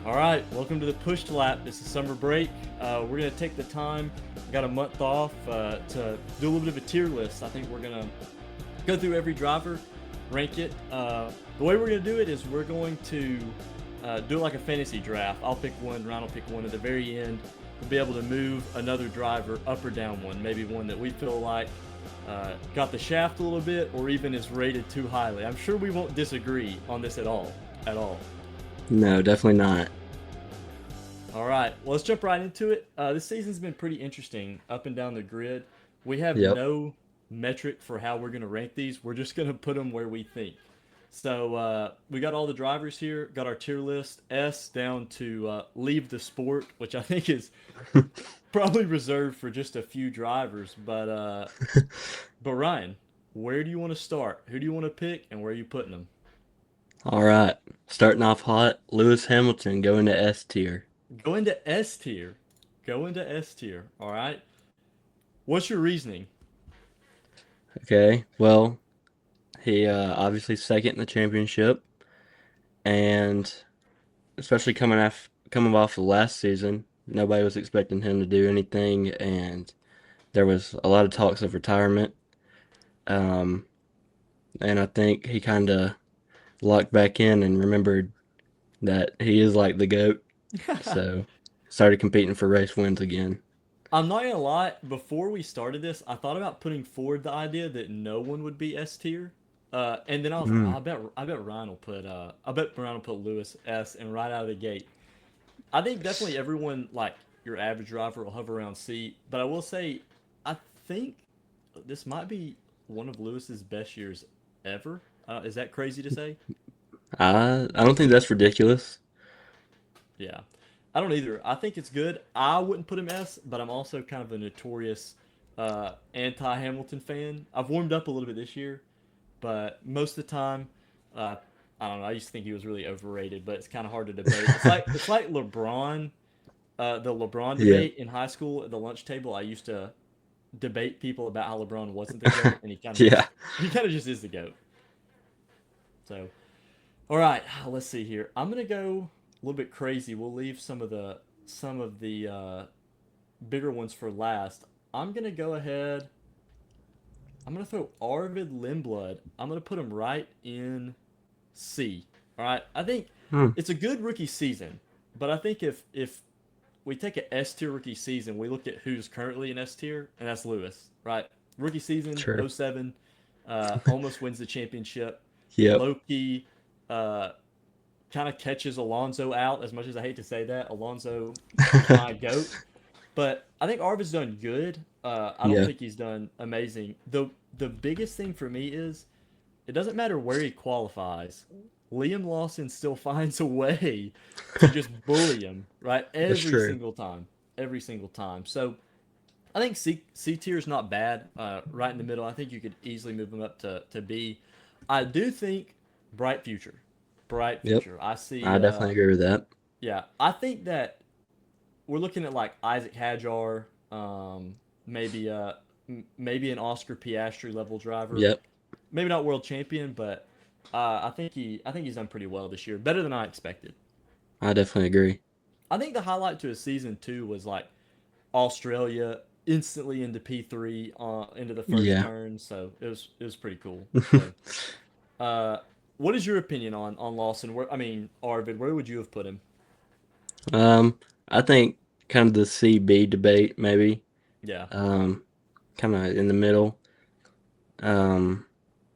All right, welcome to the Push to Lap. This is summer break. We're going to take the time, got a month off, to do a little bit of a tier list. I think we're going to go through every driver, rank it. The way we're going to do it is we're going to do it like a fantasy draft. I'll pick one, Ryan will pick one. At the very end, we'll be able to move another driver up or down one, maybe one that we feel like got the shaft a little bit or even is rated too highly. I'm sure we won't disagree on this at all. At all. No, definitely not. All right, well, let's jump right into it. This season's been pretty interesting up and down the grid. We have Yep. no metric for how we're going to rank these. We're just going to put them where we think. So we got all the drivers here, got our tier list, S down to leave the sport, which I think is probably reserved for just a few drivers. But Ryan, where do you want to start? Who do you want to pick, and where are you putting them? All right. Starting off hot, Lewis Hamilton going to S tier. Go into S tier. Go into S tier. All right. What's your reasoning? Okay. Well, he obviously second in the championship, and especially coming off the last season, nobody was expecting him to do anything, and there was a lot of talks of retirement. Um, and I think he kind of locked back in and remembered that he is like the GOAT, so started competing for race wins again. I'm not gonna lie. Before we started this, I thought about putting forward the idea that no one would be S tier, and then I was like, Mm. I bet Ryan will put, I bet Ryan will put Lewis S, and right out of the gate, I think definitely everyone like your average driver will hover around C. But I will say, I think this might be one of Lewis's best years ever. Is that crazy to say? I don't think that's ridiculous. Yeah. I don't either. I think it's good. I wouldn't put him S, but I'm also kind of a notorious anti-Hamilton fan. I've warmed up a little bit this year, but most of the time, uh, I don't know. I used to think he was really overrated, but it's kind of hard to debate. It's like LeBron, the LeBron Yeah. debate in high school at the lunch table. I used to debate people about how LeBron wasn't the goat, and he kind of Yeah. just he kind of just is the goat. So all right, let's see here. I'm gonna go a little bit crazy. We'll leave some of the bigger ones for last. I'm gonna go ahead. I'm gonna throw Arvid Lindblad. I'm gonna put him right in C. All right. I think Hmm. it's a good rookie season, but I think if we take an S tier rookie season, we look at who's currently in S tier, and that's Lewis. Right. Rookie season Sure. '07, almost wins the championship. Yep. Low key. Uh, Kind of catches Alonso out. As much as I hate to say that, Alonso is my goat. But I think Arvid's done good. I don't Yeah. think he's done amazing. The biggest thing for me is it doesn't matter where he qualifies. Liam Lawson still finds a way to just bully him, right? That's Every true. single time. Every single time. So I think C tier is not bad. Right in the middle. I think you could easily move him up to B. I do think bright future. Bright Yep. future. I see I definitely agree with that. yeah, I think that we're looking at like Isaac Hadjar, maybe maybe an Oscar Piastri level driver. Yep. Maybe not world champion, but I think he's done pretty well this year, better than I expected. I definitely agree. I think the highlight to his season too was like Australia instantly into P3 into the first Yeah. turn, so it was pretty cool. So, uh, what is your opinion on Lawson? Where I mean Arvid, where would you have put him? um, I think kind of the CB debate maybe. Yeah, Um, kind of in the middle. Um,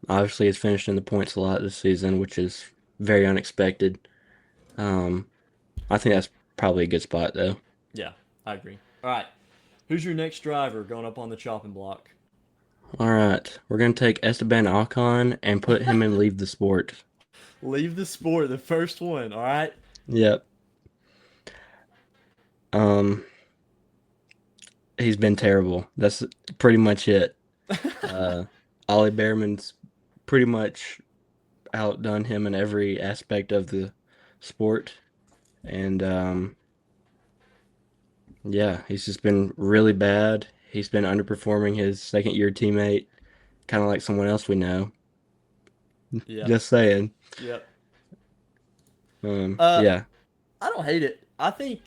obviously he's finished in the points a lot this season, which is very unexpected. Um, I think that's probably a good spot though. yeah, I agree. All right. Who's your next driver going up on the chopping block? All right, we're gonna take Esteban Ocon and put him in leave the sport. Leave the sport, the first one. All right. Yep. Um, he's been terrible. That's pretty much it. Uh, Ollie Behrman's pretty much outdone him in every aspect of the sport, and yeah, he's just been really bad. He's been underperforming his second year teammate, kind of like someone else we know. Yep. Just saying. Yep. Um, Uh, yeah, I don't hate it. I think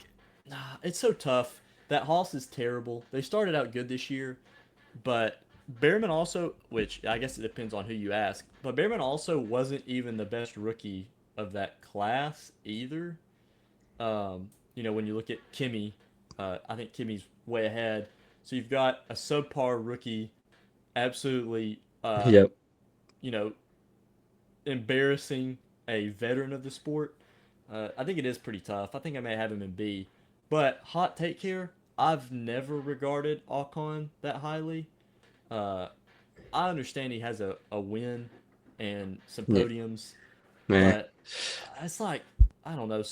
it's so tough. That Haas is terrible. They started out good this year, but Behrman also, which I guess it depends on who you ask, but Behrman also wasn't even the best rookie of that class either. When you look at Kimmy, I think Kimmy's way ahead. So you've got a subpar rookie, absolutely, Yep. you know, embarrassing a veteran of the sport. I think it is pretty tough. I think I may have him in B. But hot take here, I've never regarded Ocon that highly. Uh, I understand he has a win and some Yeah. podiums, Meh. but it's like, I don't know.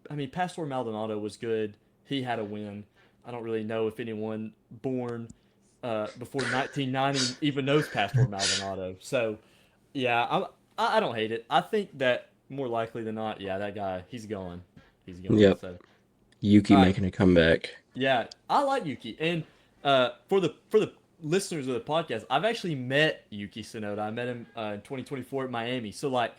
I mean, Pastor Maldonado was good. He had a win. I don't really know if anyone born before 1990 even knows Pastor Maldonado. So, yeah, I don't hate it. I think that more likely than not, yeah, that guy, he's gone. He's gone. Yep. So, Yuki all right. making a comeback. Yeah, I like Yuki. And for the listeners of the podcast, I've actually met Yuki Tsunoda. I met him in 2024 at Miami. So like,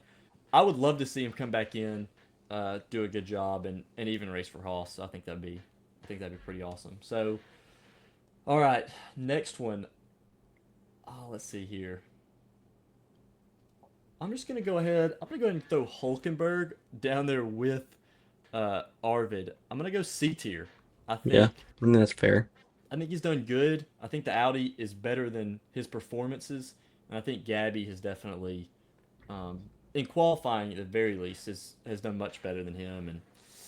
I would love to see him come back in, do a good job, and even race for Haas. So I think that'd be pretty awesome. So, all right, next one. Oh, let's see here. I'm just gonna go ahead. I'm gonna go ahead and throw Hulkenberg down there with Arvid. I'm gonna go C tier. I Yeah, think I think that's fair. I think he's done good. I think the Audi is better than his performances, and I think Gabby has definitely, in qualifying at the very least, has done much better than him. And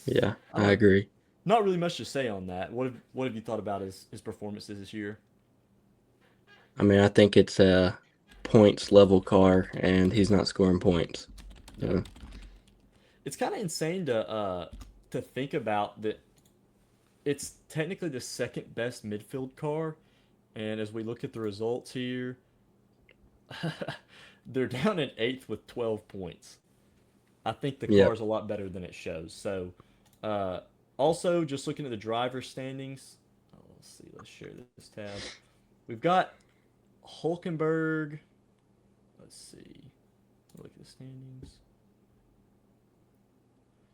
Yeah, I don't I know, agree. not really much to say on that. What have you thought about his performances this year? I mean, I think it's a points level car, and he's not scoring points. Yeah, So, it's kind of insane to think about that. It's technically the second best midfield car, and as we look at the results here, they're down in eighth with 12 points. I think the car yep, is a lot better than it shows. So, uh, also just looking at the driver standings. Oh, let's see. Let's share this tab. We've got Hulkenberg. Let's see. Look at the standings.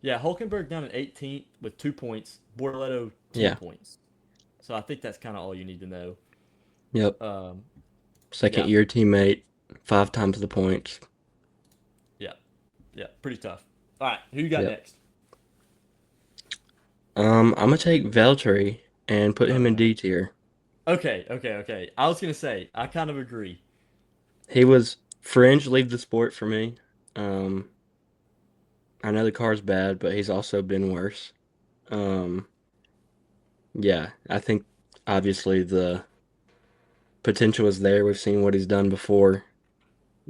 Yeah, Hulkenberg down at 18th with 2 points. Borletto 10 yeah, points. So I think that's kind of all you need to know. yep. Um, Second yeah, year teammate, 5 times the points. yeah, yeah. Pretty tough. All right, who you got Yep. next? I'm gonna take Valtteri and put him in Okay. D tier. Okay, okay, okay. I was gonna say I kind of agree. He was fringe leave the sport for me. Um, I know the car's bad, but he's also been worse. Um, yeah, I think obviously the potential is there. We've seen what he's done before,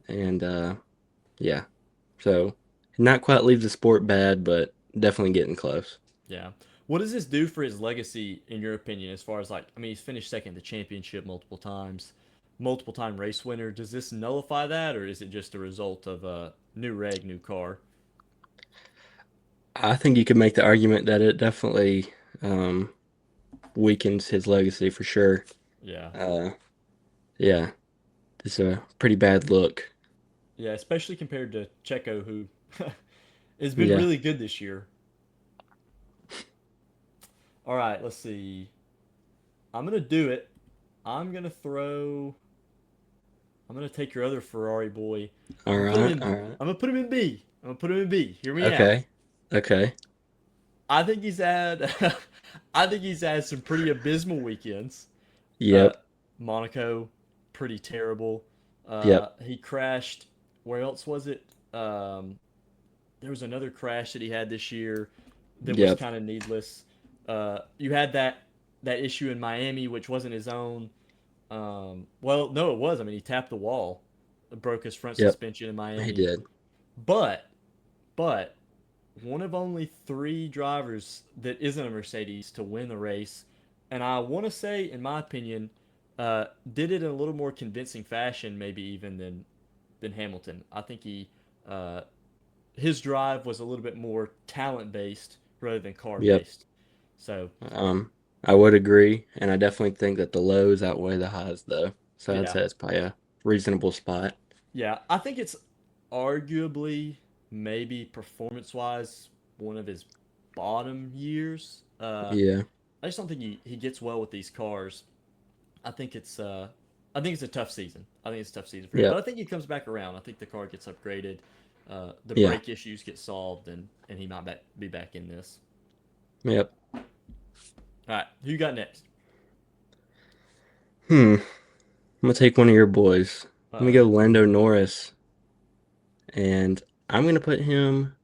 and yeah, so not quite leave the sport bad, but definitely getting close. Yeah. What does this do for his legacy, in your opinion, as far as like, I mean, he's finished second in the championship multiple times, multiple time race winner. Does this nullify that, or is it just a result of a new reg, new car? I think you could make the argument that it definitely um, weakens his legacy for sure. Yeah. Uh, yeah, it's a pretty bad look. Yeah, especially compared to Checo, who has been Yeah. really good this year. All right, let's see. I'm going to do it. I'm going to throw. I'm going to take your other Ferrari boy. All I'm going to put him right. in. All right. I'm going to put him in B. I'm going to put him in B. Hear me out. Okay. Okay. I think he's had I think he's had some pretty abysmal weekends. Uh, Yep. Monaco, pretty terrible. Yep. He crashed. Where else was it? There was another crash that he had this year that was Yep. kind of needless. You had that issue in Miami, which wasn't his own. Well, no, it was. I mean, he tapped the wall, broke his front Yep. suspension in He Miami. did. But but one of only three drivers that isn't a Mercedes to win the race. And I want to say, in my opinion, did it in a little more convincing fashion, maybe even than Hamilton. I think uh, his drive was a little bit more talent based rather than car Yep. based. So Um, I would agree, and I definitely think that the lows outweigh the highs, though. So I'd yeah, say it's probably a reasonable spot. yeah, I think it's arguably maybe performance wise one of his bottom years. Yeah. I just don't think he gets well with these cars. I think it's uh, I think it's a tough season. I think it's a tough season for him, but Yep. I think he comes back around. I think the car gets upgraded, the Yeah. brake issues get solved, and he might be back in this. Yep. All right, who you got next? I'm gonna take one of your boys. Uh Let me oh. go Lando Norris, and I'm gonna put him.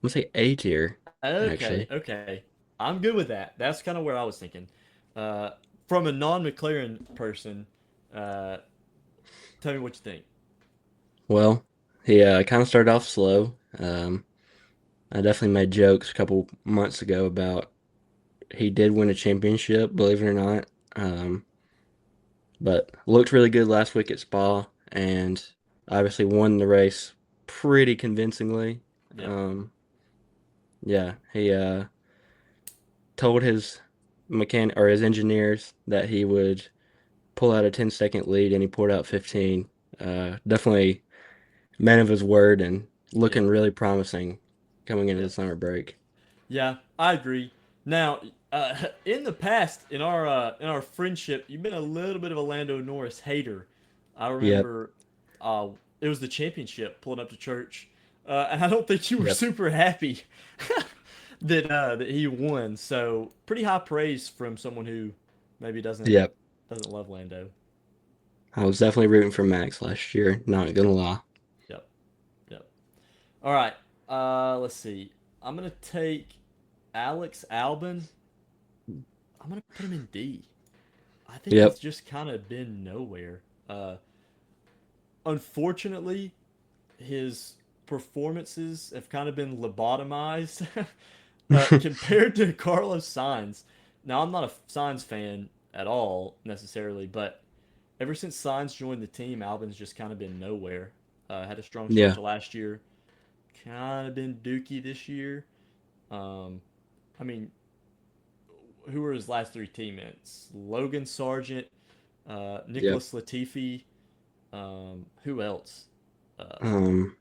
I'm gonna say A tier, Okay, actually. okay. I'm good with that. That's kind of where I was thinking. Uh, from a non-McLaren person, uh, tell me what you think. Well, he kind of started off slow. I definitely made jokes a couple months ago about he did win a championship, believe it or not. Um, but looked really good last week at Spa, and obviously won the race pretty convincingly. Yep, Um, yeah, he told his mechanic or his engineers that he would pull out a 10-second lead, and he pulled out 15. Definitely man of his word and looking yep, really promising coming into the yep. summer break. Yeah, I agree. Now, in the past, in our friendship, you've been a little bit of a Lando Norris hater. I Yep, remember, uh, it was the championship pulling up to church, and I don't think you were yep, super happy that he won. So, pretty high praise from someone who maybe yep. doesn't love Lando. I was definitely rooting for Max last year, not gonna lie. Yep, yep. All right. Let's see. I'm gonna take Alex Albon. I'm gonna put him in D. I think he's Yep. just kind of been nowhere. Uh, Unfortunately, his performances have kind of been lobotomized compared to Carlos Sainz. Now, I'm not a Sainz fan at all necessarily, but ever since Sainz joined the team, Albon's just kind of been nowhere. Had a strong start Yeah. to last year, kind of been dookie this year. Um, I mean, who were his last three teammates? Logan Sargent, Yep. Nicholas Latifi. Who else? Uh, Um.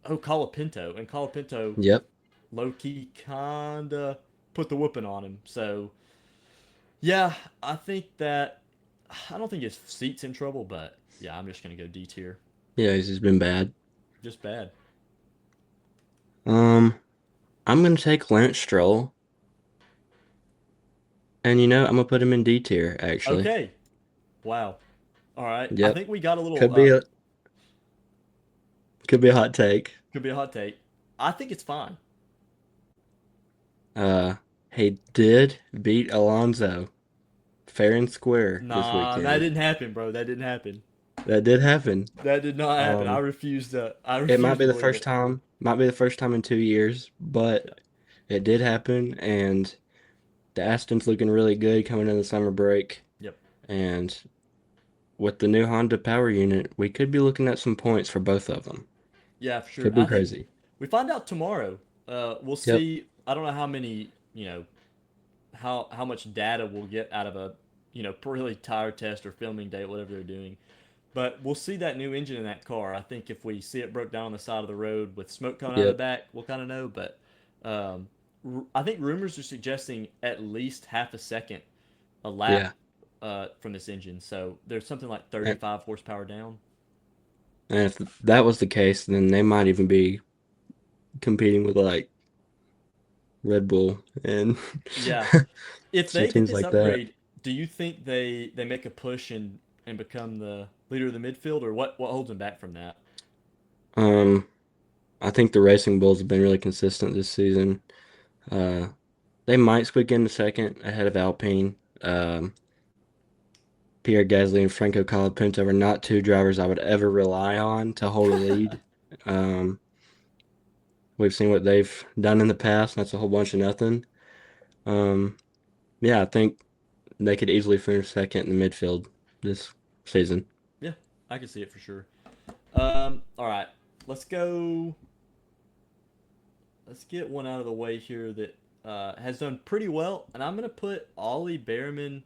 Colapinto, and Colapinto Yep. low key kinda put the whooping on him. So yeah, I think that I don't think his seat's in trouble, but yeah, I'm just gonna go D tier. Yeah. He's just been bad. Just bad. Um. I'm gonna take Lance Stroll, and I'm gonna put him in D tier. Actually. Okay. Wow. All right. I Yep. think we got a little. Could be a could be a hot take. Could be a hot take. I think it's fine. Uh. He did beat Alonso fair and square this Nah, that weekend. didn't happen, bro. That didn't happen. That did happen. That did not happen. I Um. refuse to. I It might refuse be to the believe first it. time. Might be the first time in 2 years, Yeah. but it did happen, and the Aston's looking really good coming in the summer break. Yep. And with the new Honda power unit, we could be looking at some points for both of them. Yeah, for sure. Could be I think crazy. we find out tomorrow. We'll Yep. see. I don't know how many, how much data we'll get out of a, really tire test or filming day, whatever they're doing. But we'll see that new engine in that car. I think if we see it broke down on the side of the road with smoke coming out of the Yep. back, we'll kind of know. But um, I think rumors are suggesting at least half a second a lap Yeah. from this engine. So there's something like And, 35 horsepower down. and if that was the case, then they might even be competing with like Red Bull and Yeah. If some they get teams this like that. upgrade, do you think they make a push and become the leader of the midfield, or what holds them back from that? Um, I think the Racing Bulls have been really consistent this season. Uh, they might squeak into second ahead of Alpine. Pierre Gasly and Franco Colapinto are not two drivers I would ever rely on to hold a lead. Um, we've seen what they've done in the past, and that's a whole bunch of nothing. Um, yeah, I think they could easily finish second in the midfield this season. Yeah, I can see it for sure. All right, let's go. Let's get one out of the way here that has done pretty well, and I'm gonna put Ollie Behrman.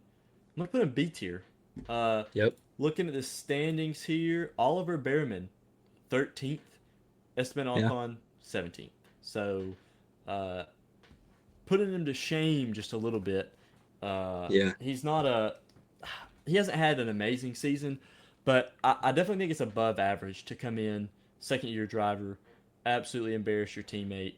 I'm gonna put him B tier. Uh, Yep. Looking at the standings here, Oliver Behrman, 13th. Esteban Yeah. Ocon, 17th. So, uh, putting him to shame just a little bit. Yeah. He's not a he hasn't had an amazing season, but I definitely think it's above average to come in second year driver, absolutely embarrass your teammate.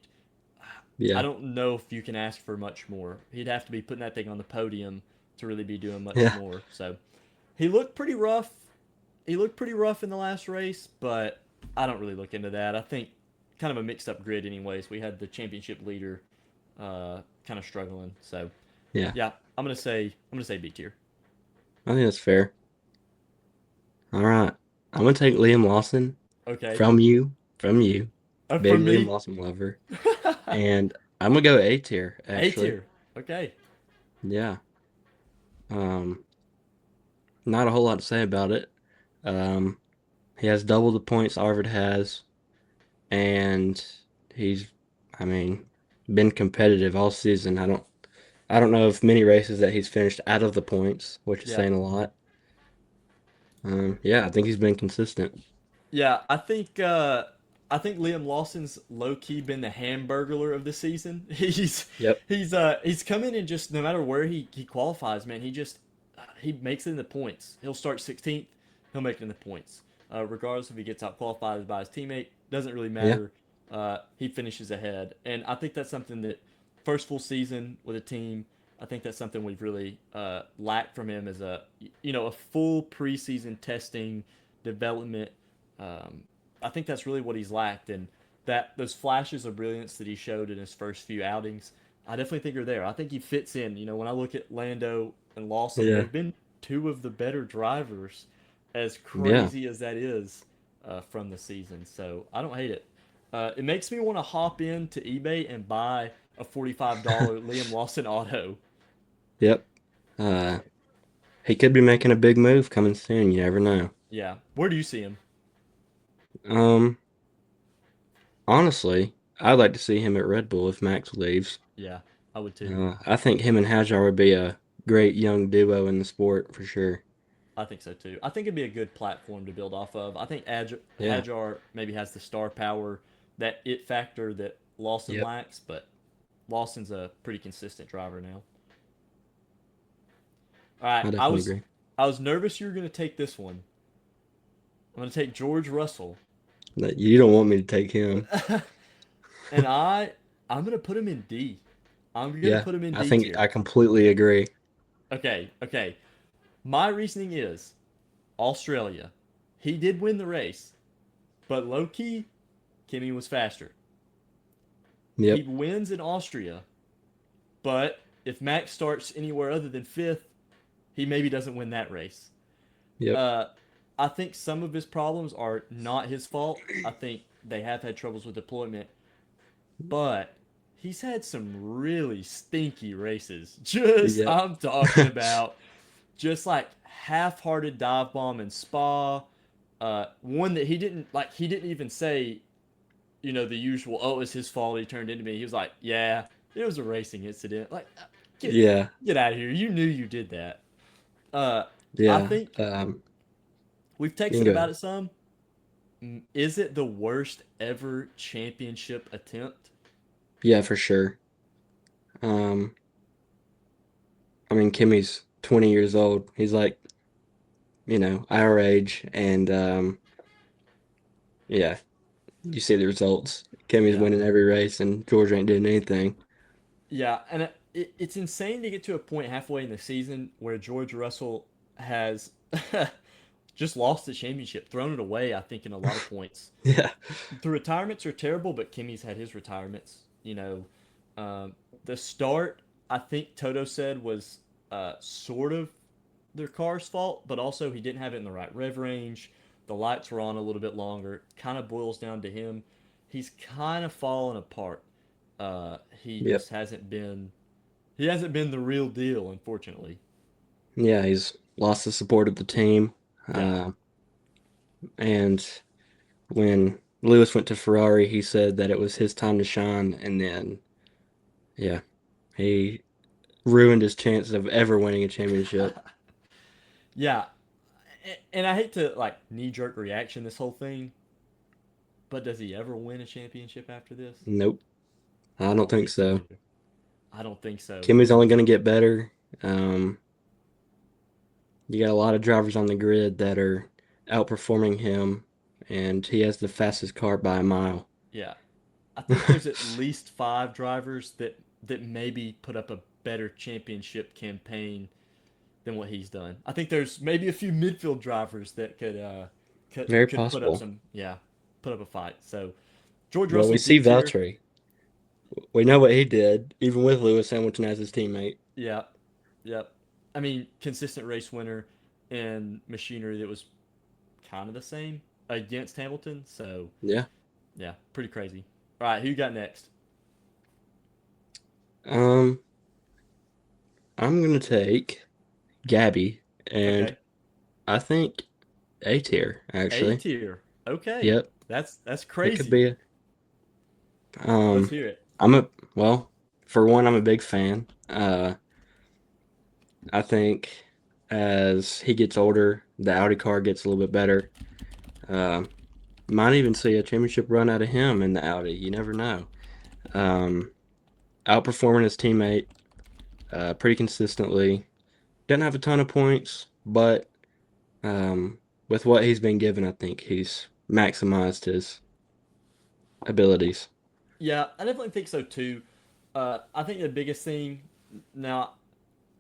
I Yeah. don't know if you can ask for much more. He'd have to be putting that thing on the podium to really be doing much Yeah. more. So he looked pretty rough. He looked pretty rough in the last race, but I don't really look into that. I think kind of a mixed up grid, anyways. We had the championship leader kind of struggling. So Yeah. yeah, I'm gonna say B tier. I think that's fair. All right. I'm gonna take Liam Lawson Okay, from you, big from Liam me, Lawson lover, and I'm gonna go A tier A actually. tier. Okay, Yeah. Um, Not a whole lot to say about it. Um, he has double the points Arvid has, and he's, I mean, been competitive all season. I don't know of many races that he's finished out of the points, which is yeah, saying a lot. Yeah, I think he's been consistent. yeah. I think Liam Lawson's low key been the hamburglar of the season. Yep. He's come in and just no matter where he qualifies, man, he makes it in the points. He'll start 16th, he'll make it in the points. Regardless if he gets out qualified by his teammate, doesn't really Yeah. matter. He finishes ahead, and I think that's something that first full season with a team. I think that's something we've really lacked from him as a full preseason testing development. Um, I think that's really what he's lacked, and that those flashes of brilliance that he showed in his first few outings, I definitely think are there. I think he fits in. When I look at Lando and Lawson, Yeah. they've been two of the better drivers, as Yeah. crazy as that is from the season. So I don't hate it. It makes me want to hop into eBay and buy a $45 Liam Lawson auto. Yep. Uh, he could be making a big move coming soon. You never know. Yeah. Where do you see him? Um, Honestly, I'd like to see him at Red Bull if Max leaves. Yeah, I would too. I think him and Hajar would be a great young duo in the sport for sure. I think so too. I think it'd be a good platform to build off of. I think Yeah. Hajar maybe has the star power, that it factor that Lawson Yep. lacks, but Lawson's a pretty consistent driver now. All right, I I definitely was agree. I was nervous you were gonna take this one. I'm gonna take George Russell, That you don't want me to take him. and I'm gonna put him in D. I'm gonna Yeah, put him in I D think tier. I completely agree. Okay, okay. My reasoning is Australia. He did win the race, but low key, Kimmy was faster. He Yep. wins in Austria, but if Max starts anywhere other than fifth, he maybe doesn't win that race. Yep. Uh, I think some of his problems are not his fault. I think they have had troubles with deployment, but he's had some really stinky races. Yep. I'm talking about just like half-hearted dive bomb in Spa. One that he didn't even say, the usual, oh, it's his fault he turned into me. He was like, yeah, it was a racing incident. Like, get Yeah. get out of here. You knew you did that. Uh, I Yeah. think we've You can texted go about ahead. it some. Is it the worst ever championship attempt? Yeah, for sure. Um, I mean, Kimmy's 20 years old. He's like, our age, and yeah, you see the results. Kimmy's Yeah. winning every race, and George ain't doing anything. Yeah, and it's insane to get to a point halfway in the season where George Russell has just lost the championship, thrown it away, I think, in a lot of points. Yeah. The retirements are terrible, but Kimmy's had his retirements. The start, I think Toto said, was sort of their car's fault, but also he didn't have it in the right rev range. The lights were on a little bit longer. Kind of boils down to him. He's kind of fallen apart. He Yep. just hasn't been the real deal, unfortunately. Yeah, he's lost the support of the team. Yeah. Uh, and when Lewis went to Ferrari, he said that it was his time to shine, and then yeah, he ruined his chances of ever winning a championship. Yeah. And I hate to like knee jerk reaction this whole thing, but does he ever win a championship after this? Nope. I I don't don't think think so so. either. I don't think so. Kimmy's only going to get better. Um, you got a lot of drivers on the grid that are outperforming him, and he has the fastest car by a mile. Yeah, I think there's at least five drivers that maybe put up a better championship campaign than what he's done. I think there's maybe a few midfield drivers that Very could put up possible. some put up a fight. So George Well, we Russell see D tier. Valtteri. We know what he did, even with Lewis Hamilton as his teammate. Yeah, yep. I mean, consistent race winner in machinery that was kind of the same against Hamilton. So Yeah. yeah, pretty crazy. All right, who you got next? Um, I'm gonna take Gabby, and Okay, I think A tier A actually. tier. Okay, Yep, that's it could crazy. be. Let's Um, hear it. I'm a well, for one, I'm a big fan. I think as he gets older, the Audi car gets a little bit better. Uh, might even see a championship run out of him in the Audi. You never know. Um, outperforming his teammate pretty consistently. Doesn't have a ton of points, but with what he's been given, I think he's maximized his abilities. Yeah, I definitely think so too. I think the biggest thing now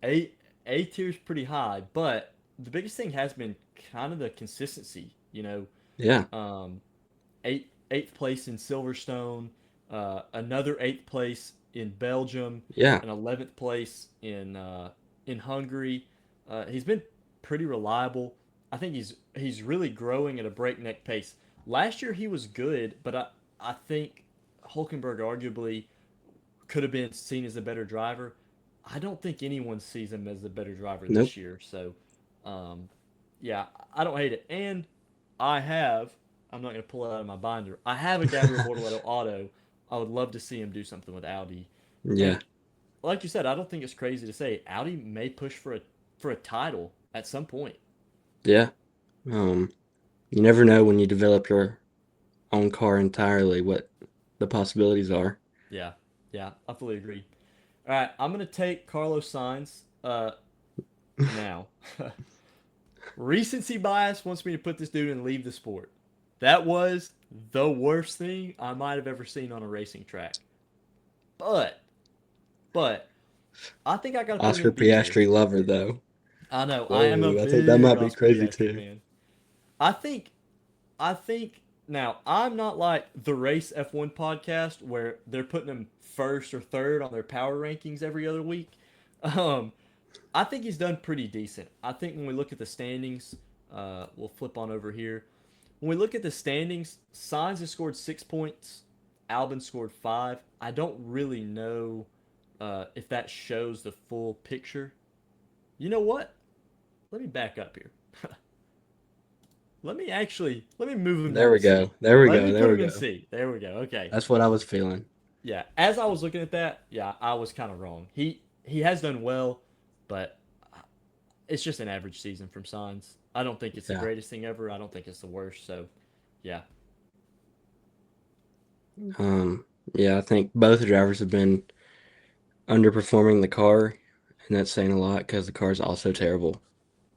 A A tier's pretty high, but the biggest thing has been kind of the consistency. Yeah, Um, eighth place in Silverstone, another eighth place in Belgium, yeah, an 11th place in Hungary. He's been pretty reliable. I think he's really growing at a breakneck pace. Last year he was good, but I think Hulkenberg arguably could have been seen as a better driver. I don't think anyone sees him as a better driver nope, this year. So, um, yeah, I don't hate it. And I have, I'm not going to pull it out of my binder. I have a Gabriel Bortoleto auto. I would love to see him do something with Audi. yeah, And like you said, I don't think it's crazy to say Audi may push for a title at some point. yeah. Um, you never know when you develop your own car entirely what the possibilities are. Yeah, yeah, I fully agree. All right, I'm going to take Carlos Sainz now. Recency bias wants me to put this dude and leave the sport. That was the worst thing I might have ever seen on a racing track. But, but I think I got to put him Oscar in B tier. Piastri lover though. I know I am a Whoa, I think that big might be Oscar crazy Piastri too. fan. I think, I think now I'm not like the Race F1 podcast where they're putting him first or third on their power rankings every other week. Um, I think he's done pretty decent. I think when we look at the standings, we'll flip on over here. When we look at the standings, Sainz has scored 6 points. Albon scored five. I don't really know if that shows the full picture. You know what? Let me back up here. Let me move him There down we to go. C. There we Let go. me There put we him in go. C. There we go. Okay. That's what I was feeling. Yeah. As I was looking at that, yeah, I was kind of wrong. He has done well, but it's just an average season from Signs. I don't think it's the Yeah. greatest thing ever. I don't think it's the worst. So, yeah, Um, yeah, I think both drivers have been underperforming the car, and that's saying a lot because the car is also terrible.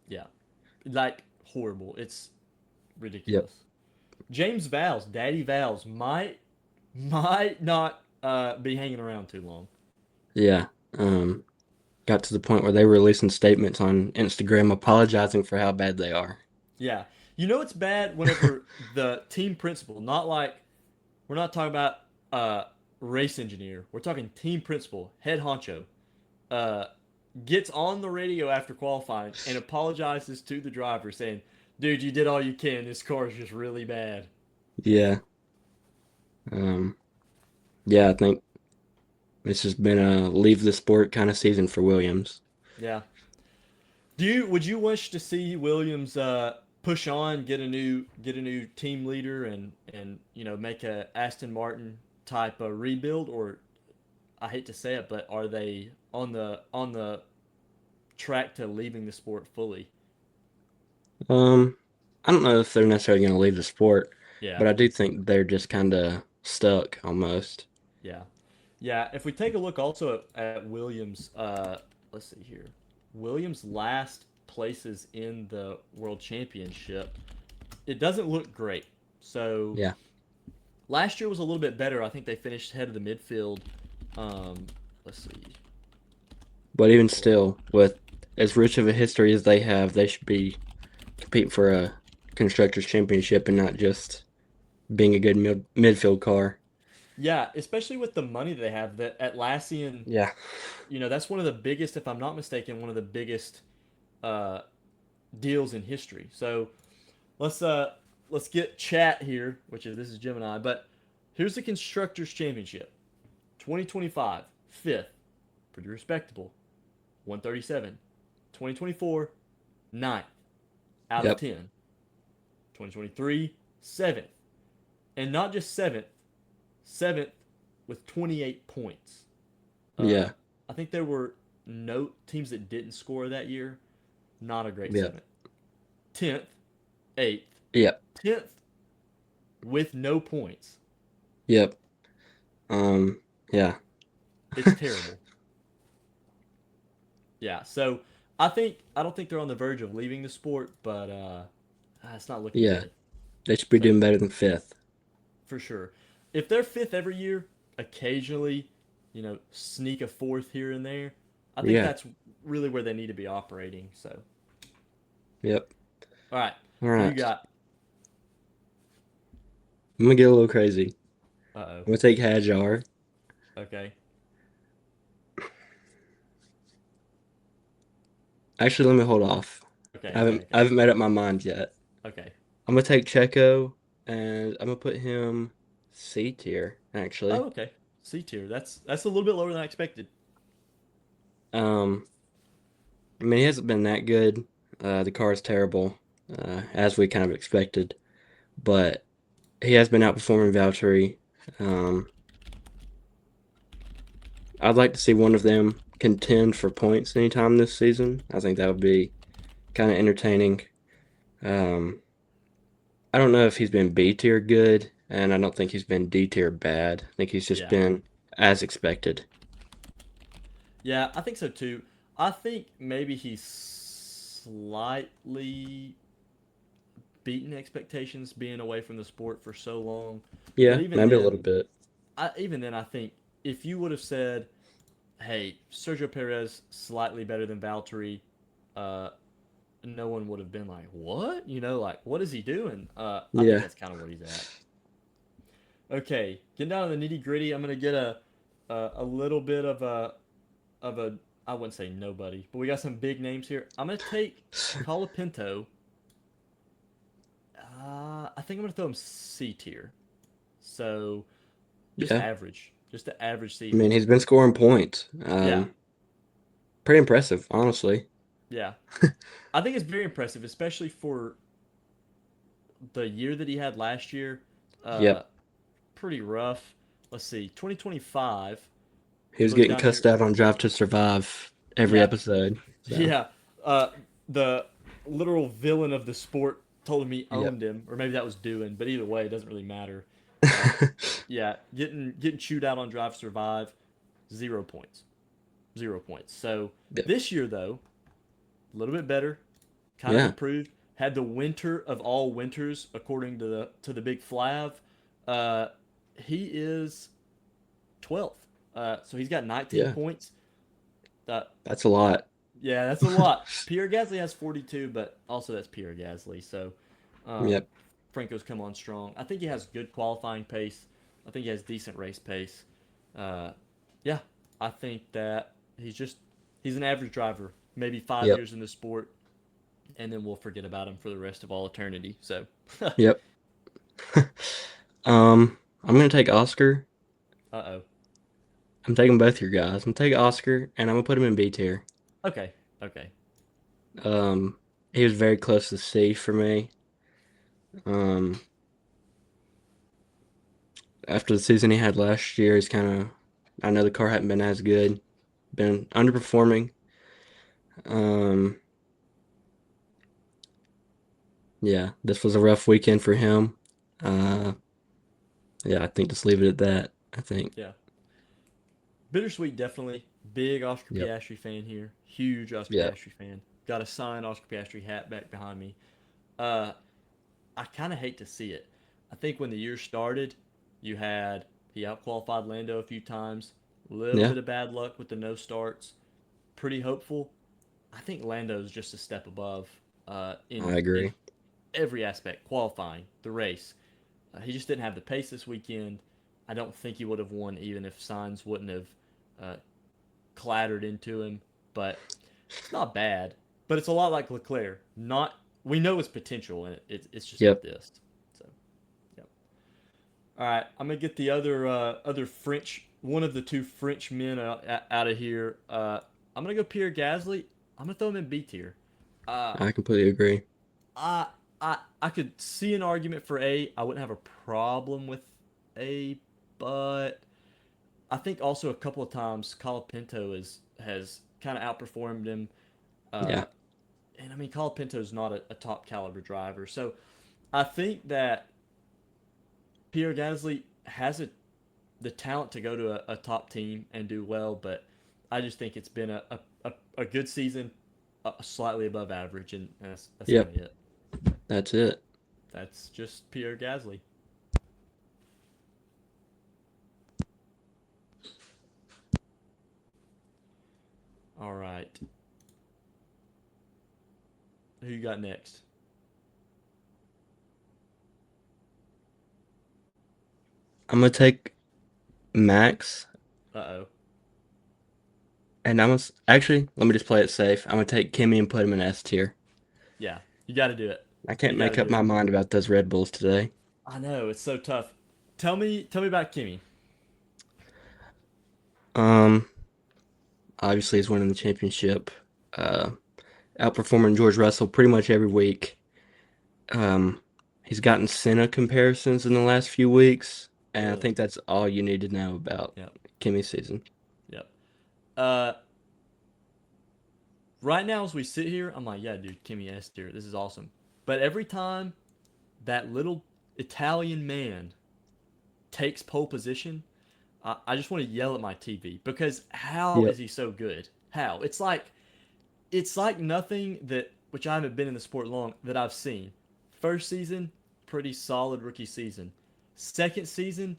yeah, like horrible. It's Yep. ridiculous. James Vowles, Daddy Vowles, might not be hanging around too long. Yeah. Um, got to the point where they were releasing statements on Instagram apologizing for how bad they are. Yeah, it's bad whenever the team principal, not like we're not talking about uh race engineer, we're talking team principal, head honcho, uh gets on the radio after qualifying and apologizes to the driver, saying, "Dude, you did all you can. This car is just really bad." Yeah. Um, yeah, I think it's just been a leave the sport kind of season for Williams. Yeah. Would you wish to see Williams push on, get a new team leader and make a Aston Martin type of rebuild, or I hate to say it, but are they on the track to leaving the sport fully? Um, I don't know if they're necessarily going to leave the sport. Yeah, but I do think they're just kind of stuck almost. yeah, yeah. If we take a look also at Williams, let's see here. Williams' last places in the World Championship, it doesn't look great. So Yeah, last year was a little bit better. I think they finished head of the midfield. Let's see. but Let me even pull it up. still, with as rich of a history as they have, they should be competing for a constructors championship and not just being a good midfield car. Yeah, especially with the money they have. That Atlassian, Yeah, that's one of the biggest, if I'm not mistaken, one of the biggest uh, deals in history. So let's uh let's get chat here, which is this is Gemini, but here's the constructors championship. 2025, fifth, pretty respectable. 137. 2024, ninth out of yep, 10. 2023, seventh. And not just seventh, seventh with 28 points. Uh, yeah, I think there were no teams that didn't score that year. Not a great yep, seventh. 10th, 8th, yep, 10th with no points. yep. Yeah, It's terrible. Yeah, so I don't think they're on the verge of leaving the sport, but it's not looking yeah. good. They should be So doing better than fifth. for sure, if they're fifth every year, occasionally, sneak a fourth here and there, I think Yeah, that's really where they need to be operating. So, yep. all right, All who you right. got? I'm gonna get a little crazy. Uh oh. I'm gonna take Hajar. Okay. Actually, let me hold off. Okay. I Okay. haven't I Okay. haven't made up my mind yet. Okay. I'm gonna take Checo and I'm gonna put him C tier, Oh, actually. okay. C tier. That's a little bit lower than I expected. Um, I mean he hasn't been that good. The car is terrible, as we kind of expected, but he has been outperforming Valtteri. Um, I'd like to see one of them contend for points anytime this season. I think that would be kind of entertaining. Um, I don't know if he's been B tier good, and I don't think he's been D tier bad. I think he's just Yeah. been as expected. Yeah, I think so too. I think maybe he's slightly beaten expectations being away from the sport for so long. But Yeah, maybe a little bit. even then, I think if you would have said, "Hey, Sergio Perez slightly better than Valtteri," uh, no one would have been like, "What?" Like, what is he doing? I think Yeah. that's kind of where he's at. Okay, getting down to the nitty gritty. I'm gonna get a little bit of a I wouldn't say nobody, but we got some big names here. I'm gonna take Colapinto. I think I'm gonna throw him C tier. So just Yeah. average, just an average I mean, season. he's been scoring points. Yeah, Pretty impressive, honestly. yeah. I think it's very impressive, especially for the year that he had last year. Uh, Yep. Pretty rough. Let's see, 2025. He was Look getting down here. cussed out on Drive to Survive every Yeah, episode. So, yeah. The literal villain of the sport told him he yep. owned him, or maybe that was doing. But either way, it doesn't really matter. Uh, yeah, getting chewed out on Drive to Survive, 0 points, 0 points. So Yep. this year though, a little bit better, kind of Yeah. improved. Had the winter of all winters, according to the big Flav. Uh, he is 12th. So he's got 19 Yeah. points. Uh, That's a lot. yeah, that's a lot. Pierre Gasly has 42, but also that's Pierre Gasly. So Yep. Franco's come on strong. I think he has good qualifying pace. I think he has decent race pace. Uh, yeah, I think that he's an average driver. Maybe five Yep. years in the sport, and then we'll forget about him for the rest of all eternity. So, Yep. I'm gonna take Oscar. oh. I'm taking both your guys. I'm taking Oscar, and I'm gonna put him in B tier. Okay, okay. Um, he was very close to C for me. Um, after the season he had last year, he's kind of. I know the car hadn't been as good, been underperforming. Um, yeah, this was a rough weekend for him. Uh, yeah, I think just leave it at that. I think. Yeah. Bittersweet, definitely. Big Oscar Yep. Piastri fan here. Huge Oscar Yep. Piastri fan. Got a signed Oscar Piastri hat back behind me. Uh, I kind of hate to see it. I think when the year started, you had he outqualified Lando a few times. A little Yeah, bit of bad luck with the no starts. Pretty hopeful. I think Lando's just a step above I in agree. every aspect. Qualifying, the race. He just didn't have the pace this weekend. I don't think he would have won even if Sainz wouldn't have uh, clattered into him. But it's not bad. But it's a lot like Leclerc. Not we know his potential, and it's just not Yep. this. So, yeah. All right, I'm gonna get the other French, one of the two French men out of here. I'm gonna go Pierre Gasly. I'm gonna throw him in B tier. Uh, I completely agree. I I could see an argument for A. I wouldn't have a problem with A, but I think also a couple of times Colapinto has kind of outperformed him. Uh, Yeah. and I mean Colapinto's not a top caliber driver, so I think that Pierre Gasly has the talent to go to a top team and do well, but I just think it's been a good season, slightly above average, and that's kind Yep. of it. That's it. That's just Pierre Gasly. All right, who you got next? I'm gonna take Max, Uh oh. and actually let me just play it safe. I'm gonna take Kimmy and put him in S tier. Yeah, you got to do it. I You can't got to make up do my it. mind about those Red Bulls today. I know it's so tough. Tell me about Kimmy. Um, Obviously he's winning the championship. Uh, Outperforming George Russell pretty much every week. Um, he's gotten Senna comparisons in the last few weeks, and I Really? think that's all you need to know about Yep. Kimmy's season. Yep. Uh, right now as we sit here, I'm like, yeah, dude, Kimmy S tier. This is awesome. But every time that little Italian man takes pole position, I just want to yell at my TV because how is Yep. he so good? How? It's like nothing that which I haven't been in the sport long that I've seen. First season, pretty solid rookie season. Second season,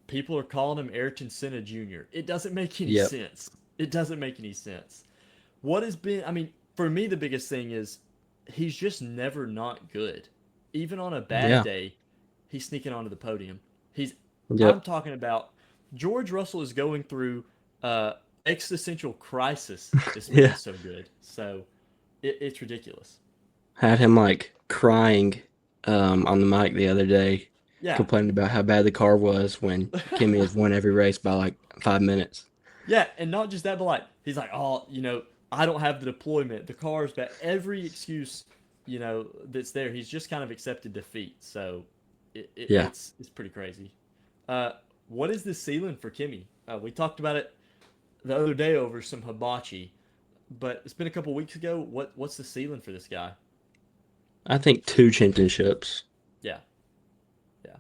people are calling him Ayrton Senna Jr. It doesn't make any Yep. sense. It doesn't make any sense. What has been, I mean, for me, the biggest thing is he's just never not good. Even on a bad Yeah. day, he's sneaking onto the podium. He's, I'm Yep. talking about George Russell is going through uh, existential crisis. This Yeah. man's so good. So it's ridiculous. Had him like crying on the mic the other day, Yeah. complaining about how bad the car was when Kimmy has won every race by like 5 minutes. Yeah, and not just that, but like he's like, oh, I don't have the deployment, the car's bad. Every excuse, that's there. He's just kind of accepted defeat. So Yeah. it's pretty crazy. Uh, what is the ceiling for Kimmy? We talked about it the other day over some hibachi, but it's been a couple weeks ago. What's the ceiling for this guy? I think 2 championships. Yeah, yeah,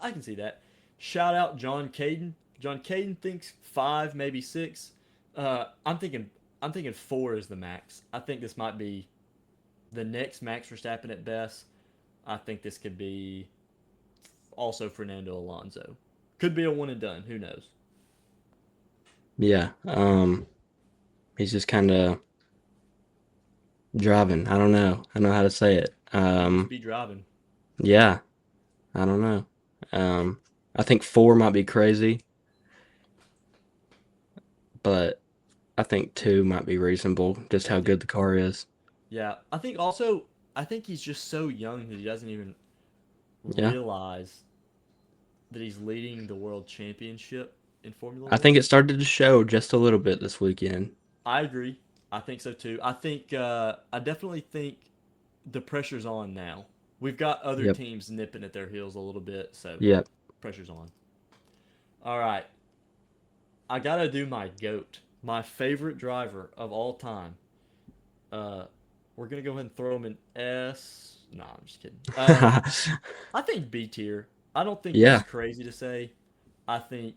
I can see that. Shout out John Caden. John Caden thinks five, maybe six. I'm thinking four is the max. I think this might be the next Max Verstappen at best. I think this could be also Fernando Alonso. Could be a one and done. Who knows? Yeah. He's just kind of driving. I don't know. I don't know how to say it. Just be driving. Yeah. I don't know. I think four might be crazy, but I think two might be reasonable, just Yeah, how dude. good the car is. Yeah, I think also I think he's just so young that he doesn't even Yeah. realize that he's leading the world championship in Formula I think One. it started to show just a little bit this weekend. I agree. I think so too. I definitely think the pressure's on now. We've got other Yep. teams nipping at their heels a little bit, so Yep. pressure's on. All right, I gotta do my goat, my favorite driver of all time. Uh, we're gonna go ahead and throw him in S. Nah, I'm just kidding. I think B tier. I don't think that's Yeah, crazy to say. I think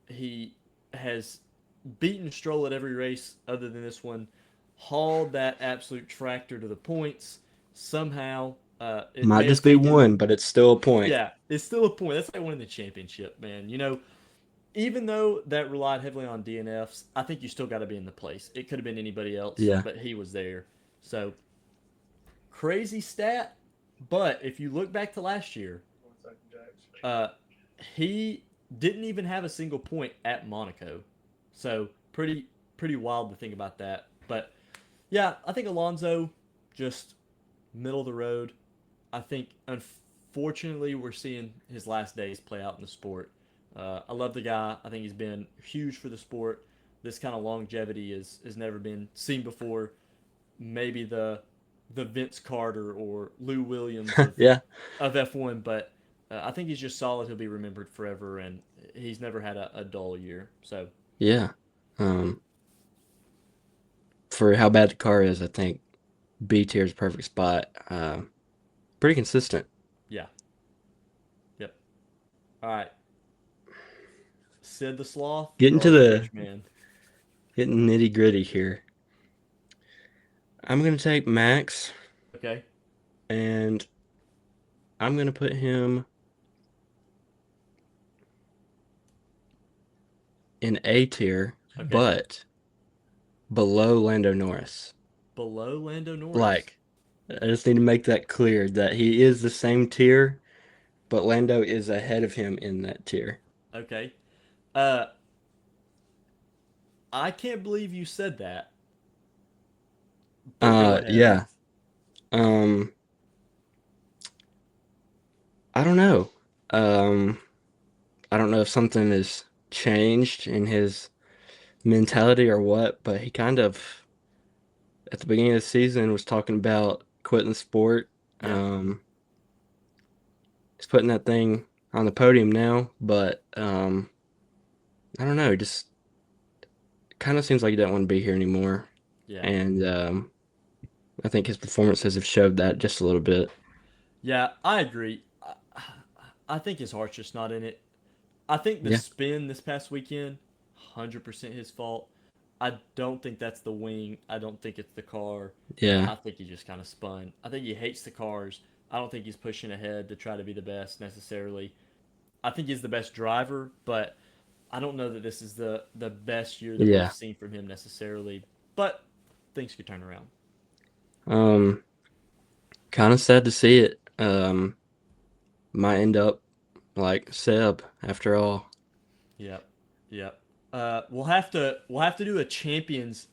he has beaten Stroll at every race other than this one, hauled that absolute tractor to the points. Somehow, it might may have just be taken. one, but it's still a point. Yeah, it's still a point. That's like winning the championship, man. Even though that relied heavily on DNFs, I think you still got to be in the place. It could have been anybody else, Yeah. but he was there. So crazy stat. But if you look back to last year, uh, he didn't even have a single point at Monaco. So pretty wild to think about that. But yeah, I think Alonso just middle of the road. I think unfortunately we're seeing his last days play out in the sport. I love the guy. I think he's been huge for the sport. This kind of longevity has never been seen before. Maybe the Vince Carter or Lou Williams Yeah. of F1, but I think he's just solid. He'll be remembered forever, and he's never had a dull year. So Yeah. Um, for how bad the car is, I think B tier is a perfect spot. Pretty consistent. yeah, yep. All right, Sid the Sloth Getting to or the the Rich Man. getting nitty gritty here. I'm gonna take Max Okay, and I'm gonna put him in A tier, okay. but below Lando Norris. Below Lando Norris. Like, I just need to make that clear that he is the same tier, but Lando is ahead of him in that tier. Okay. Uh, I can't believe you said that, but go ahead. Yeah. Um, I don't know. Um, I don't know if something has changed in his mentality or what, but he kind of at the beginning of the season was talking about quitting the sport. Yeah, Um, he's putting that thing on the podium now, but I don't know. It just kind of seems like he doesn't want to be here anymore, yeah, and I think his performances have showed that just a little bit. yeah. I agree. I think his heart's just not in it. I think the Yeah, spin this past weekend, 100% his fault. I don't think that's the wing. I don't think it's the car. yeah, I think he just kind of spun. I think he hates the cars. I don't think he's pushing ahead to try to be the best necessarily. I think he's the best driver, but I don't know that this is the best year that we've yeah. seen from him necessarily. But things could turn around. Um, Kind of sad to see it. Might end up like Seb after all. Yep, yep. We'll have to do a champions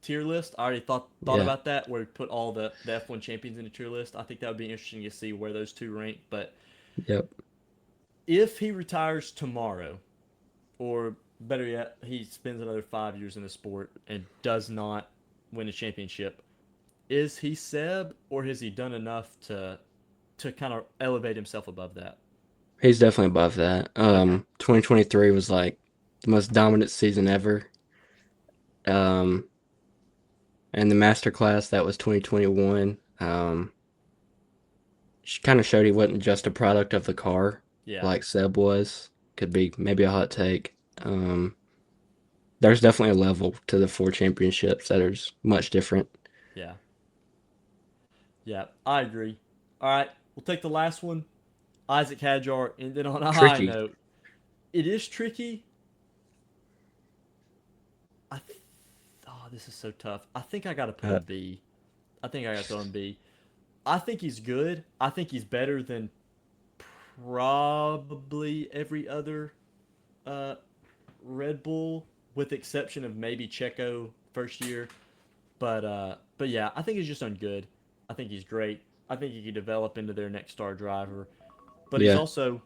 tier list. I already thought Yeah, about that, where we put all the F1 champions in a tier list. I think that would be interesting to see where those two rank. But yep. if he retires tomorrow, or better yet, he spends another 5 years in the sport and does not win a championship, is he Seb, or has he done enough to kind of elevate himself above that? He's definitely above that. Okay. 2023 was like the most dominant season ever. Um, and the master class that was 2021. She kind of showed he wasn't just a product of the car Yeah. like Seb was. Could be maybe a hot take. There's definitely a level to the four championships that is much different. Yeah. Yeah. I agree. All right. We'll take the last one. Isaac Hadjar ended on a high Tricky. note. It is tricky. I th- oh, this is so tough. I think I got to put Uh, him B. I think I got to throw him B. I think he's good. I think he's better than probably every other uh, Red Bull, with the exception of maybe Checo first year. But yeah, I think he's just done good. I think he's great. I think he could develop into their next star driver. But he's yeah, also,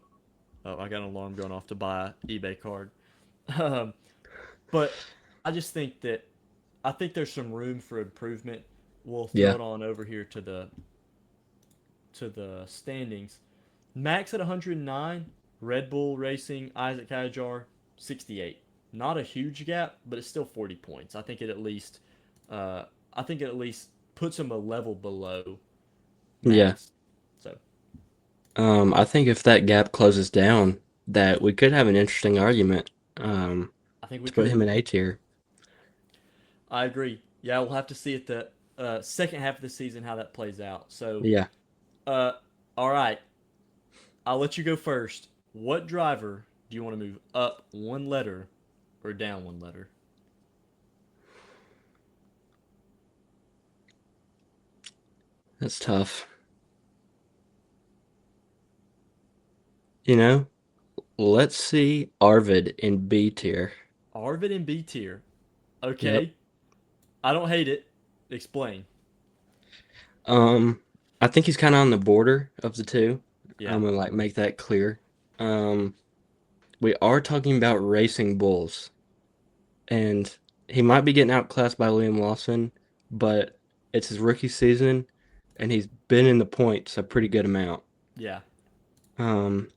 oh, I got an alarm going off to buy an eBay card. Um, but I just think that I think there's some room for improvement. We'll throw yeah, it on over here to the standings. Max at 109, Red Bull Racing, Isaac Hajar 68. Not a huge gap, but it's still 40 points. I think it at least puts him a level below Yeah. Max. So I think if that gap closes down, that we could have an interesting argument I think we to put could. him in A tier. I agree. Yeah, we'll have to see at the second half of the season how that plays out. So, Yeah, uh, all right, I'll let you go first. What driver do you want to move up one letter or down one letter? that's tough. You know, let's see Arvid in B tier. Arvid in B tier. Yep. Okay, I don't hate it. Explain. Um, I think he's kind of on the border of the two. Yeah, I'm gonna like make that clear. Um, we are talking about racing bulls, and he might be getting outclassed by Liam Lawson, but it's his rookie season, and he's been in the points a pretty good amount. yeah, Um,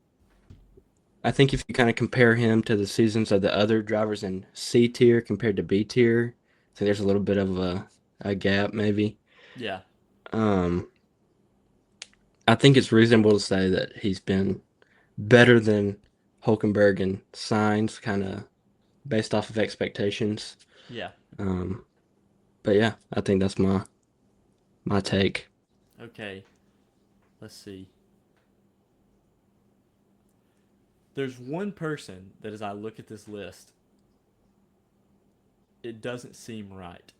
I think if you kind of compare him to the seasons of the other drivers in C tier compared to B tier, I think there's a little bit of a gap maybe. yeah, Um, I think it's reasonable to say that he's been better than Hulkenberg and Sainz, kind of based off of expectations. yeah. Um, but yeah, I think that's my take. Okay, let's see. There's one person that, as I look at this list, it doesn't seem right,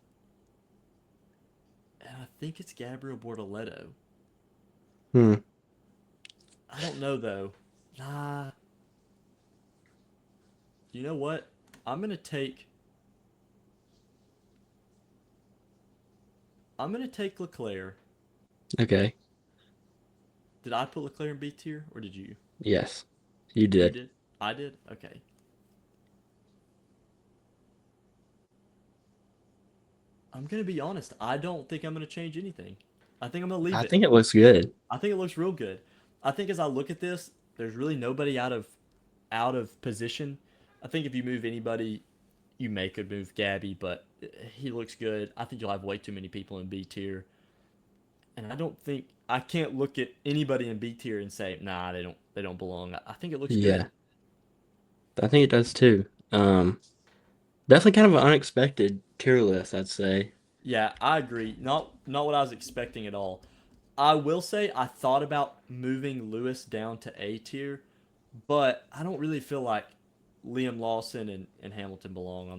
and I think it's Gabriel Bortoleto. Hmm. I don't know though. Nah, you know what? I'm gonna take. I'm gonna take Leclerc. Okay. Did I put Leclerc in B tier or did you? Yes, you You did. did. I did. Okay. I'm gonna be honest. I don't think I'm gonna change anything. I think I'm gonna leave I it. think it looks good. I think it looks real good. I think as I look at this, there's really nobody out of position. I think if you move anybody, you may could move Gabby, but he looks good. I think you'll have way too many people in B tier, and I can't look at anybody in B tier and say nah they don't belong. I think it looks good. Yeah, I think it does too. Definitely kind of an unexpected tier list, I'd say. Yeah, I agree. Not what I was expecting at all. I will say I thought about moving Lewis down to A tier, but I don't really feel like Liam Lawson and Hamilton belong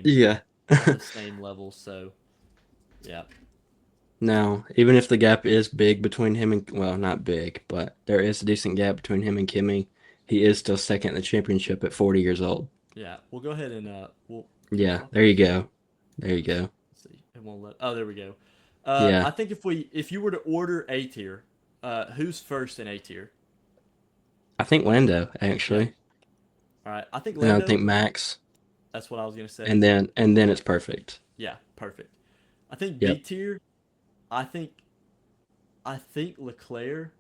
Yeah. on the same level. So yeah, Now, even if the gap is big between him and, well, not big, but there is a decent gap between him and Kimmy, he is still second in the championship at 40 years old. yeah. We'll go ahead and we'll Yeah, do I there push? you go. There you go. Let's see. It won't let. Oh, there we go. Yeah, I think if you were to order A tier, who's first in A tier? I think Lando, Yeah. actually. All right. I think And I Lando. think Max, That's what I was gonna say. and then it's perfect. Yeah, perfect. I think B Yep, tier. I think I think Leclerc.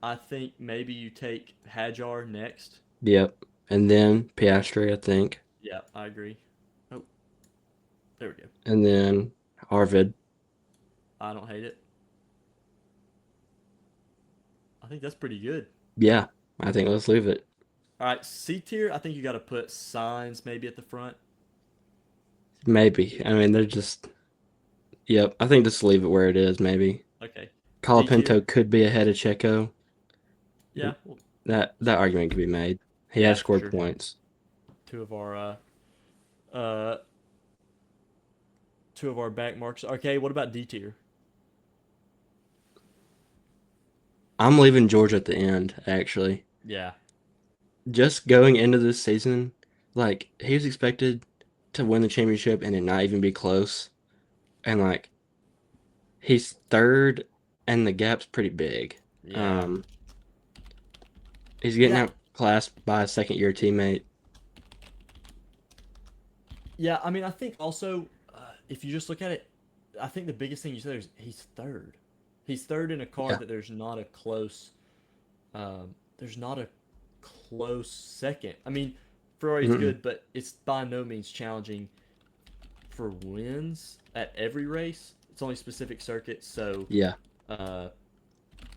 I think maybe you take Hajar next. yep. And then Piastri, I think. Yeah, I agree. Oh, there we go. And then Arvid. I don't hate it. I think that's pretty good. Yeah, I think let's leave it. All right, C tier. I think you got to put signs maybe at the front. Maybe. I mean, they're just, yep. I think just leave it where it is, maybe. Okay. D tier. Colapinto could be ahead of Checo. Yeah, well, That argument could be made. He yeah, has for scored sure. points. Two of our uh two of our back marks. Okay, what about D tier? I'm leaving George at the end, actually. Yeah, Just going into this season, like he was expected to win the championship and it not even be close. And like he's third and the gap's pretty big. yeah, Um, he's getting yeah, outclassed by a second year teammate. yeah. I mean, I think also if you just look at it, I think the biggest thing you said is he's third. He's third in a car Yeah. that there's not a close second. I mean, Ferrari's Mm-mm. good, but it's by no means challenging for wins at every race. It's only specific circuits, so Yeah. uh,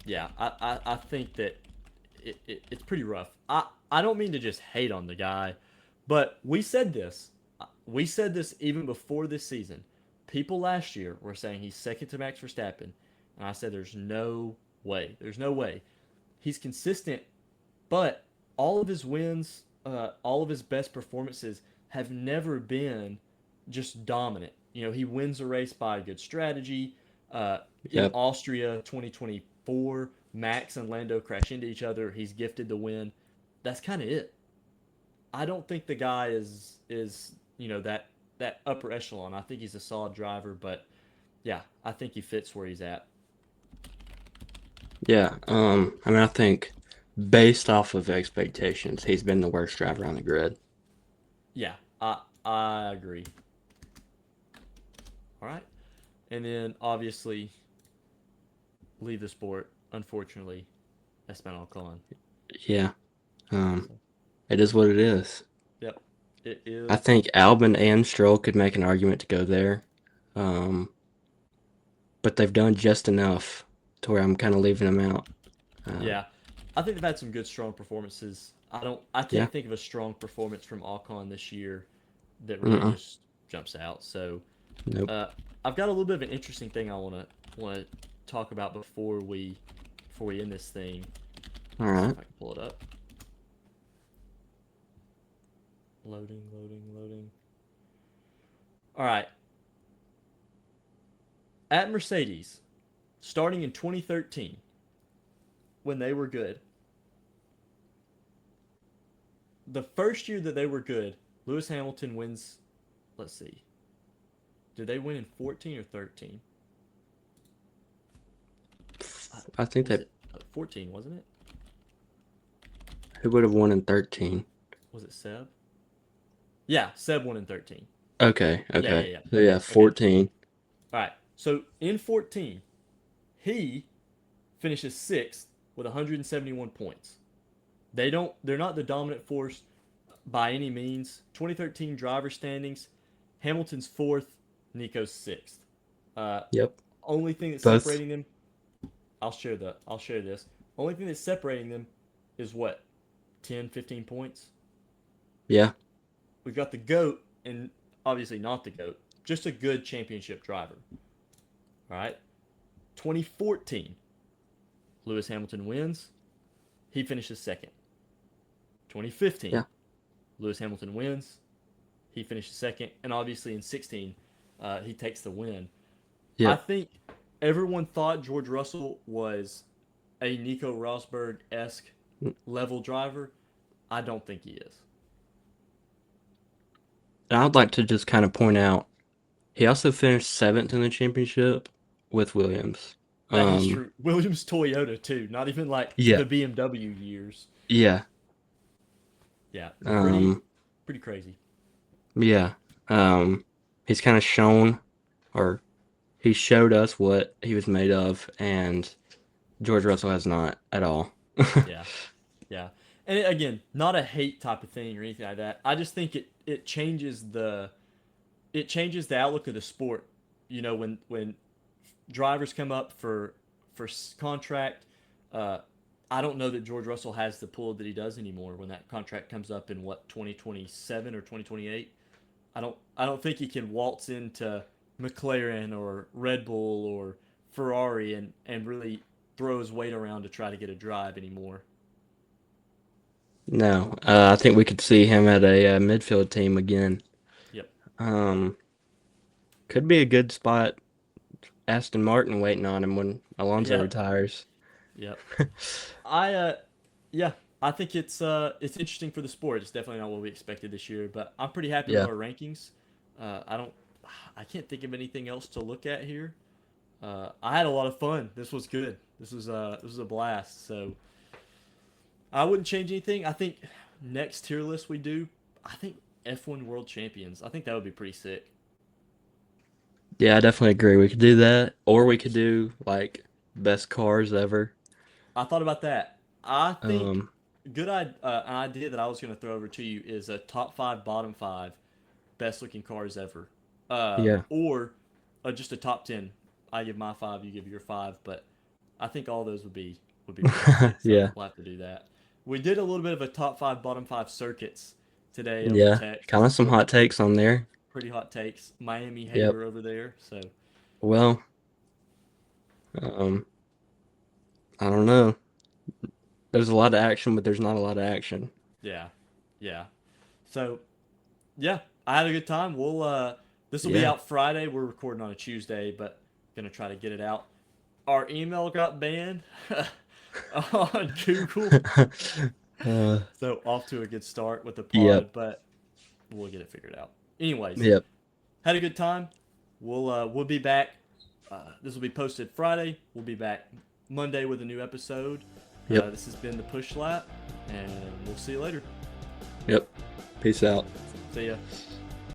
Yeah, I think that it's pretty rough. I don't mean to just hate on the guy, but we said this. We said this even before this season. People last year were saying he's second to Max Verstappen, and I said there's no way. There's no way. He's consistent, but all of his wins, all of his best performances have never been just dominant. You know, he wins a race by a good strategy. In Yep. Austria 2024, Max and Lando crash into each other. He's gifted the win. That's kind of it. I don't think the guy is that upper echelon. I think he's a solid driver, but yeah, I think he fits where he's at. Yeah. I mean, I think based off of expectations, he's been the worst driver on the grid. Yeah, I agree. All right, and then obviously leave the sport. Unfortunately, Espanol Ocon. Yeah. Um, So, it is what it is. yep, it I is. think Albon and Stroll could make an argument to go there. Um, but they've done just enough to where I'm kind of leaving them out. Uh, Yeah, I think they've had some good strong performances. I yeah. can't think of a strong performance from Ocon this year that really Mm-mm. just jumps out. So Nope. uh, I've got a little bit of an interesting thing I want to talk about before we end this thing. All Let's see right. if I can pull it up. Loading, loading, loading. All right, at Mercedes, starting in 2013 when they were good. The first year that they were good, Lewis Hamilton wins. Let's see. Did they win in 14 or 13? I think Was that it 14? Wasn't it? who would have won in 13? Was it Seb? Yeah, Seb won in 13. Okay. Yeah, yeah, Okay. yeah. So Okay, yeah, okay. 14. All right. So in 14, he finishes sixth with 171 points. They're not the dominant force by any means. 2013 driver standings, Hamilton's fourth, Nico's sixth. Uh, Yep. only thing that's Both. separating them, I'll share this. Only thing that's separating them is what, 10, 15 points. Yeah. We've got the goat, and obviously not the goat, just a good championship driver. All right. 2014, Lewis Hamilton wins. He finishes second. 2015, Yeah. Lewis Hamilton wins. He finishes second, and obviously in 16, he takes the win. I Yep. think everyone thought George Russell was a Nico Rosberg esque level driver. I don't think he is. And I'd like to just kind of point out he also finished seventh in the championship with Williams. That is Um, true. Williams Toyota too. Not even like yeah, the BMW years. yeah, Yeah, um, pretty crazy. yeah. Um, he's kind of shown, or he showed us what he was made of, and George Russell has not at all. Yeah, yeah. And again, not a hate type of thing or anything like that. I just think it changes the outlook of the sport. You know, when drivers come up for contract, uh, I don't know that George Russell has the pull that he does anymore when that contract comes up in what 2027 or 2028. I don't think he can waltz into McLaren or Red Bull or Ferrari and really throw his weight around to try to get a drive anymore. No, I think we could see him at a midfield team again. Yep. Um, could be a good spot. Aston Martin waiting on him when Alonso Yep. retires. Yep. I yeah, I think it's interesting for the sport. It's definitely not what we expected this year, but I'm pretty happy with Yeah. our rankings. I don't I can't think of anything else to look at here. I had a lot of fun. This was good. This was a blast. So I wouldn't change anything. I think next tier list we do, I think F1 World Champions. I think that would be pretty sick. Yeah, I definitely agree. We could do that, or we could do like best cars ever. I thought about that. I think Um, an idea that I was going to throw over to you is a top five, bottom five best looking cars ever, yeah, or just a top 10. I give my five, you give your five, but I think all those would be realistic. So Yeah. we'll have to do that. We did a little bit of a top five, bottom five circuits today over Yeah. Kind text. of some hot takes on there. Pretty hot takes. Miami Yep. hater over there. So Well, um, I don't know. There's a lot of action, but there's not a lot of action. yeah, yeah. So yeah, I had a good time. This will be Yeah. out Friday. We're recording on a Tuesday, but gonna try to get it out. Our email got banned on Google, uh, so off to a good start with the yep. pod, but we'll get it figured out. Anyways, Yep. had a good time. We'll be back. This will be posted Friday. We'll be back Monday with a new episode. Yep. This has been the Push Lap, and we'll see you later. Yep. Peace out. See ya.